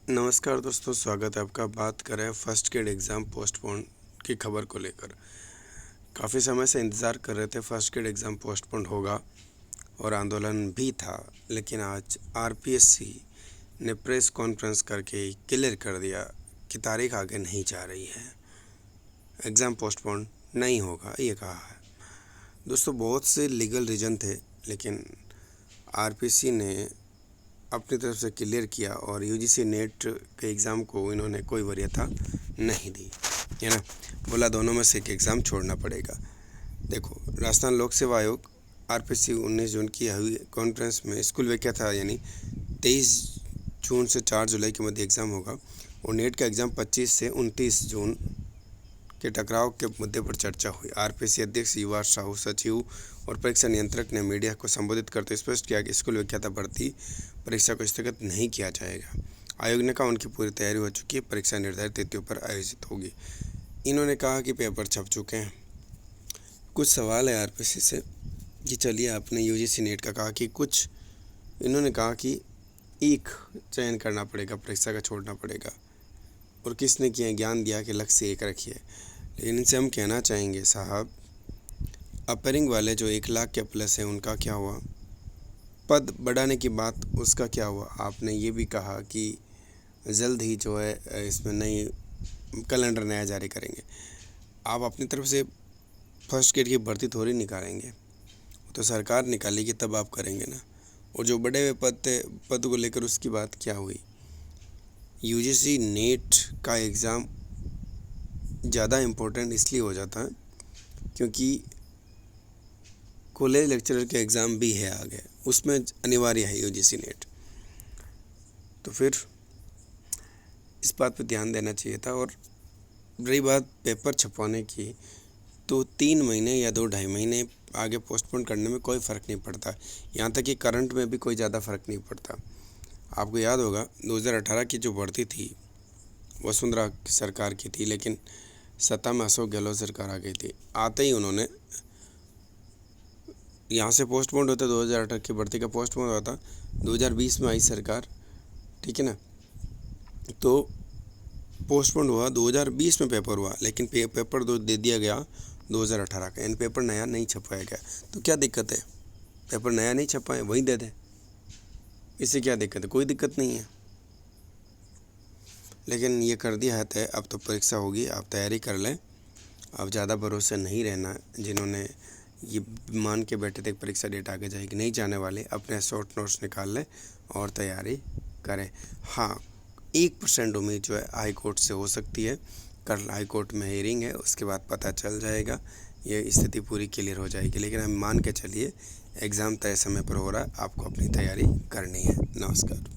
नमस्कार दोस्तों, स्वागत है आपका। बात करें फर्स्ट ग्रेड एग्ज़ाम पोस्टपोन की खबर को लेकर। काफ़ी समय से इंतज़ार कर रहे थे फर्स्ट ग्रेड एग्ज़ाम पोस्टपोन होगा और आंदोलन भी था, लेकिन आज आरपीएससी ने प्रेस कॉन्फ्रेंस करके क्लियर कर दिया कि तारीख आगे नहीं जा रही है, एग्ज़ाम पोस्टपोन नहीं होगा, ये कहा है। दोस्तों, बहुत से लीगल रीज़न थे, लेकिन आरपीएससी ने अपनी तरफ से क्लियर किया और यूजीसी नेट के एग्ज़ाम को इन्होंने कोई वरीयता नहीं दी, है ना। बोला दोनों में से एक एग्ज़ाम छोड़ना पड़ेगा। देखो, राजस्थान लोक सेवा आयोग आरपीएससी 19 जून की हुई कॉन्फ्रेंस में स्कूल में क्या था, यानी 23 जून से 4 जुलाई के मध्य एग्ज़ाम होगा और नेट का एग्ज़ाम 25 से 29 जून के टकराव के मुद्दे पर चर्चा हुई। आरपीएससी अध्यक्ष युवा साहू, सचिव और परीक्षा नियंत्रक ने मीडिया को संबोधित करते स्पष्ट किया कि स्कूल व्याख्याता भर्ती परीक्षा को स्थगित नहीं किया जाएगा। आयोग ने कहा उनकी पूरी तैयारी हो चुकी है, परीक्षा निर्धारित तिथियों पर आयोजित होगी। इन्होंने कहा कि पेपर छप चुके हैं। कुछ सवाल है आरपीएससी से कि चलिए, आपने यूजीसी नेट का कहा कि कुछ, इन्होंने कहा कि एक चयन करना पड़ेगा, परीक्षा का छोड़ना पड़ेगा, और किसने किया, ज्ञान दिया कि लक्ष्य एक रखिए। लेकिन इनसे हम कहना चाहेंगे साहब, अपेयरिंग वाले जो 1 लाख के प्लस है उनका क्या हुआ, पद बढ़ाने की बात उसका क्या हुआ। आपने ये भी कहा कि जल्द ही जो है इसमें नई कैलेंडर नया जारी करेंगे। आप अपनी तरफ से फर्स्ट ग्रेड की भर्ती थोड़ी निकालेंगे, तो सरकार निकालेगी तब आप करेंगे ना। और जो बढ़े हुए पद को लेकर उसकी बात क्या हुई। यूजीसी नेट का एग्ज़ाम ज़्यादा इम्पोर्टेंट इसलिए हो जाता है क्योंकि कॉलेज लेक्चरर के एग्ज़ाम भी है आगे, उसमें अनिवार्य है यूजीसी नेट। तो फिर इस बात पे ध्यान देना चाहिए था। और रही बात पेपर छपवाने की, तो 3 महीने या 2-2.5 महीने आगे पोस्टपोन करने में कोई फ़र्क नहीं पड़ता। यहाँ तक कि करंट में भी कोई ज़्यादा फ़र्क नहीं पड़ता। आपको याद होगा 2018 की जो भर्ती थी वसुंधरा सरकार की थी, लेकिन सत्ता में अशोक गहलोत सरकार आ गई थी। आते ही उन्होंने यहाँ से पोस्टपोन होता, 2018 की भर्ती का पोस्टपोन हुआ था, 2020 में आई सरकार, ठीक है ना। तो पोस्टपोन हुआ, 2020 में पेपर हुआ, लेकिन पेपर दे दिया गया 2018 का, यानी पेपर नया नहीं छपवाया गया। तो क्या दिक्कत है, पेपर नया नहीं छपाए वही दे दे, इससे क्या दिक्कत है, कोई दिक्कत नहीं है। लेकिन ये कर दिया है तय, अब तो परीक्षा होगी, आप तैयारी कर लें। अब ज़्यादा भरोसे नहीं रहना, जिन्होंने ये मान के बैठे थे परीक्षा डेट आगे जाएगी, नहीं जाने वाले, अपने शॉर्ट नोट्स निकाल लें और तैयारी करें। हाँ, 1% उम्मीद जो है हाई कोर्ट से हो सकती है। कल हाई कोर्ट में हियरिंग है, उसके बाद पता चल जाएगा, ये स्थिति पूरी क्लियर हो जाएगी। लेकिन हम मान के चलिए एग्ज़ाम तय समय पर हो रहा है, आपको अपनी तैयारी करनी है। नमस्कार।